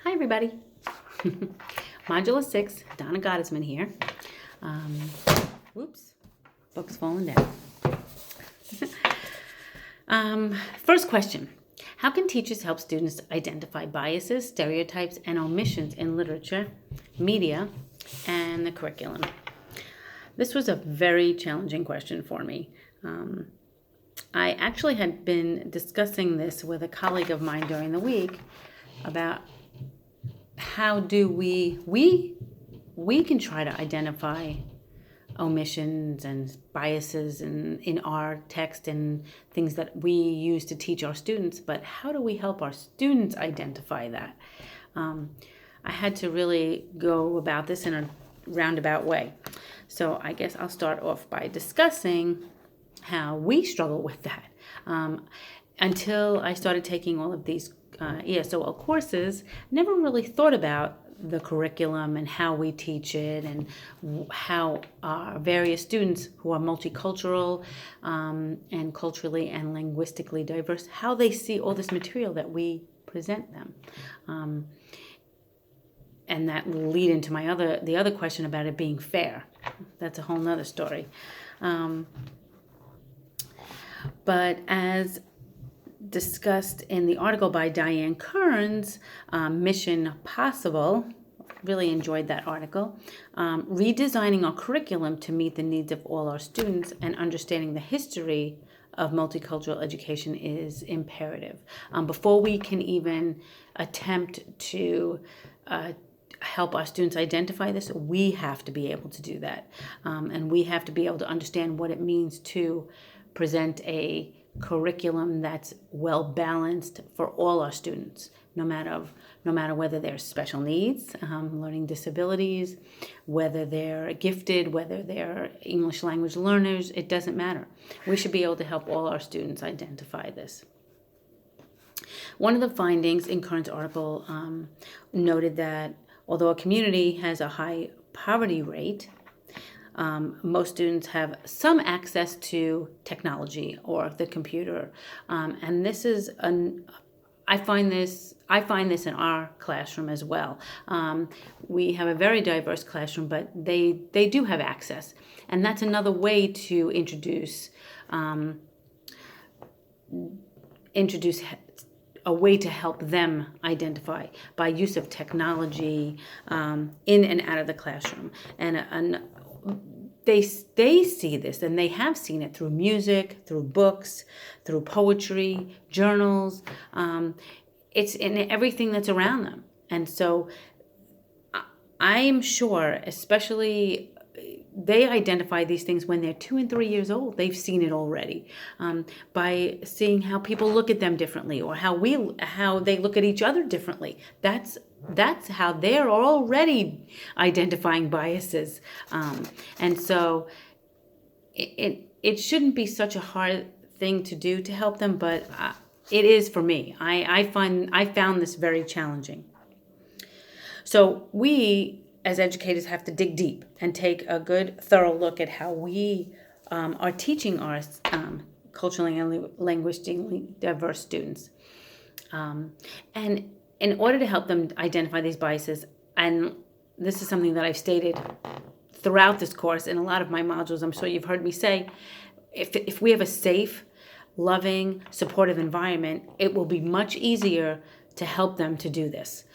Hi, everybody. Module 6, Donna Gottesman here. Whoops, book's falling down. First question. How can teachers help students identify biases, stereotypes, and omissions in literature, media, and the curriculum? This was a very challenging question for me. I actually had been discussing this with a colleague of mine during the week about how do we can try to identify omissions and biases in our text and things that we use to teach our students, but how do we help our students identify that? I had to really go about this in a roundabout way. So I guess I'll start off by discussing how we struggle with that. Until I started taking all of these ESOL courses, never really thought about the curriculum and how we teach it and how our various students who are multicultural and culturally and linguistically diverse, how they see all this material that we present them. And that will lead into the other question about it being fair. That's a whole nother story. But as discussed in the article by Diane Kearns, Mission Possible, really enjoyed that article, redesigning our curriculum to meet the needs of all our students and understanding the history of multicultural education is imperative. Before we can even attempt to help our students identify this, we have to be able to do that. And we have to be able to understand what it means to present a curriculum that's well balanced for all our students, no matter whether they're special needs, learning disabilities, whether they're gifted, whether they're English language learners, it doesn't matter. We should be able to help all our students identify this. One of the findings in Kearns' article noted that although a community has a high poverty rate, most students have some access to technology or the computer, and this is I find this in our classroom as well. We have a very diverse classroom, but they do have access, and that's another way to introduce a way to help them identify by use of technology in and out of the classroom. And they see this, and they have seen it through music, through books, through poetry, journals. It's in everything that's around them. And so I'm sure, especially, they identify these things when they're 2 and 3 years old. They've seen it already by seeing how people look at them differently, or how they look at each other differently. That's how they're already identifying biases, and so it shouldn't be such a hard thing to do to help them, but it is for me. I found this very challenging. So we, as educators, have to dig deep and take a good, thorough look at how we are teaching our culturally and linguistically diverse students. And in order to help them identify these biases, and this is something that I've stated throughout this course in a lot of my modules, I'm sure you've heard me say, if we have a safe, loving, supportive environment, it will be much easier to help them to do this.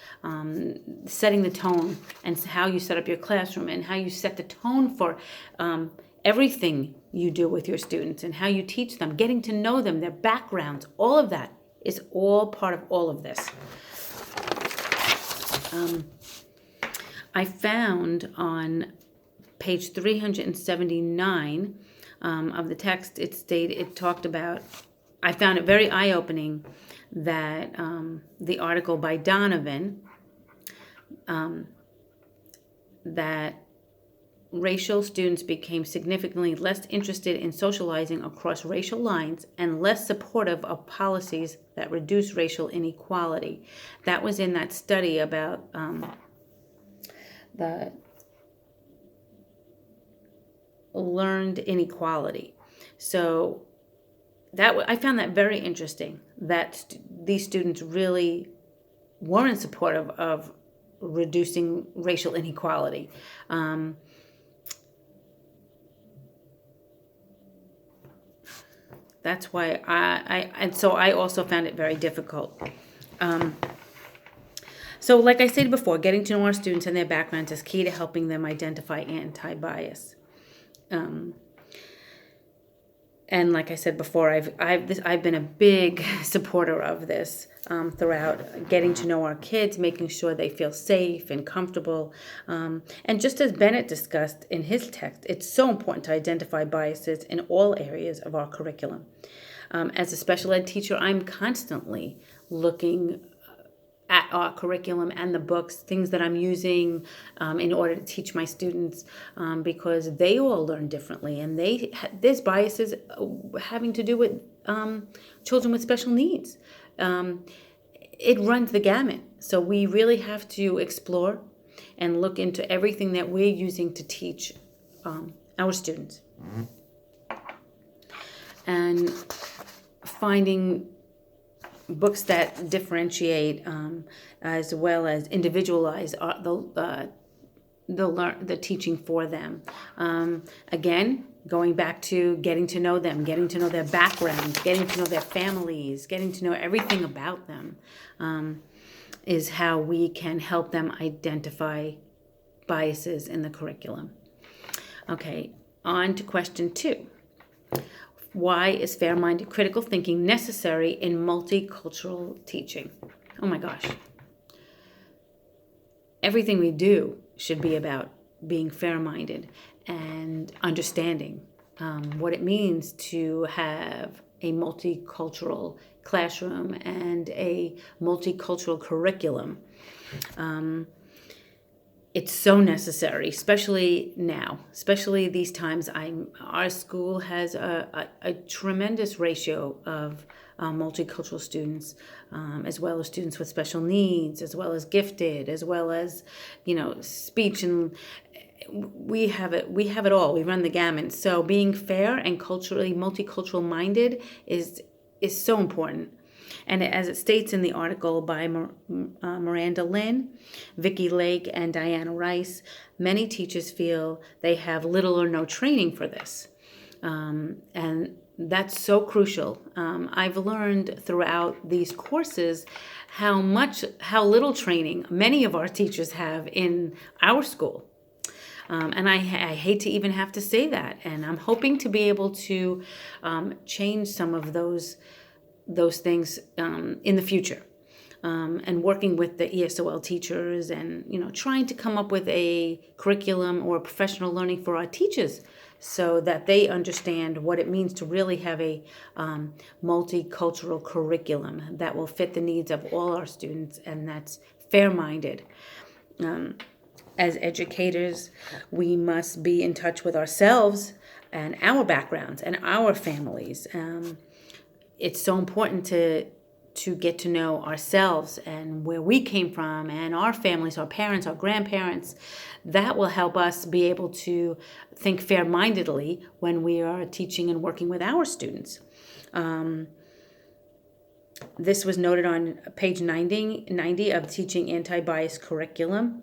Setting the tone and how you set up your classroom and how you set the tone for everything you do with your students and how you teach them, getting to know them, their backgrounds, all of that is all part of all of this. I found on page 379 of the text, it talked about, I found it very eye-opening that the article by Donovan, that racial students became significantly less interested in socializing across racial lines and less supportive of policies that reduce racial inequality. That was in that study about the learned inequality. So I found that very interesting, that these students really weren't supportive of reducing racial inequality. That's why I also found it very difficult. So like I said before, getting to know our students and their backgrounds is key to helping them identify anti-bias. And like I said before, I've been a big supporter of this throughout, getting to know our kids, making sure they feel safe and comfortable. And just as Bennett discussed in his text, it's so important to identify biases in all areas of our curriculum. As a special ed teacher, I'm constantly looking at our curriculum and the books, things that I'm using in order to teach my students, because they all learn differently, and there's biases having to do with children with special needs. It runs the gamut. So we really have to explore and look into everything that we're using to teach our students. And finding books that differentiate as well as individualize the teaching for them. Again, going back to getting to know them, getting to know their backgrounds, getting to know their families, getting to know everything about them, is how we can help them identify biases in the curriculum. Okay, on to question 2. Why is fair-minded critical thinking necessary in multicultural teaching? Oh my gosh. Everything we do should be about being fair-minded and understanding what it means to have a multicultural classroom and a multicultural curriculum. It's so necessary, especially now, especially these times. Our school has a tremendous ratio of multicultural students, as well as students with special needs, as well as gifted, as well as, speech, and we have it all. We run the gamut. So being fair and culturally multicultural minded is so important. And as it states in the article by Miranda Lynn, Vicki Lake, and Diana Rice, many teachers feel they have little or no training for this. And that's so crucial. I've learned throughout these courses how little training many of our teachers have in our school. And I hate to even have to say that. And I'm hoping to be able to change some of those things in the future, and working with the ESOL teachers and trying to come up with a curriculum or professional learning for our teachers so that they understand what it means to really have a multicultural curriculum that will fit the needs of all our students and that's fair-minded. As educators, we must be in touch with ourselves and our backgrounds and our families. It's so important to get to know ourselves and where we came from and our families, our parents, our grandparents. That will help us be able to think fair-mindedly when we are teaching and working with our students. This was noted on page 90 of Teaching Anti-Bias Curriculum,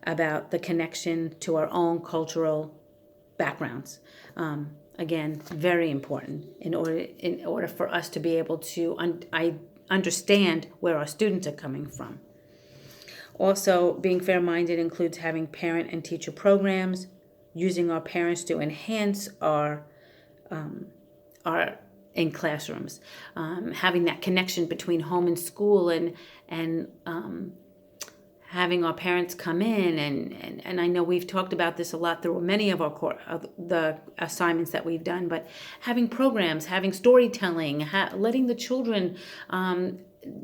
about the connection to our own cultural backgrounds. Again, very important in order for us to be able to understand where our students are coming from. Also, being fair-minded includes having parent and teacher programs, using our parents to enhance our in classrooms, having that connection between home and school, and having our parents come in, and I know we've talked about this a lot through many of the assignments that we've done, but having programs, having storytelling, letting the children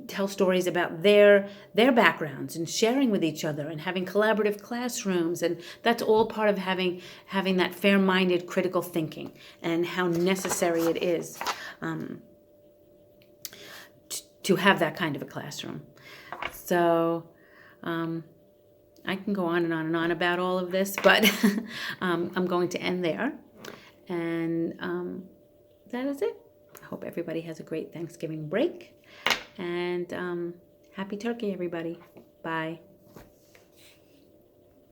tell stories about their backgrounds and sharing with each other and having collaborative classrooms, and that's all part of having that fair-minded critical thinking and how necessary it is to have that kind of a classroom. So I can go on and on and on about all of this, but I'm going to end there. And that is it. I hope everybody has a great Thanksgiving break. And Happy turkey, everybody. Bye.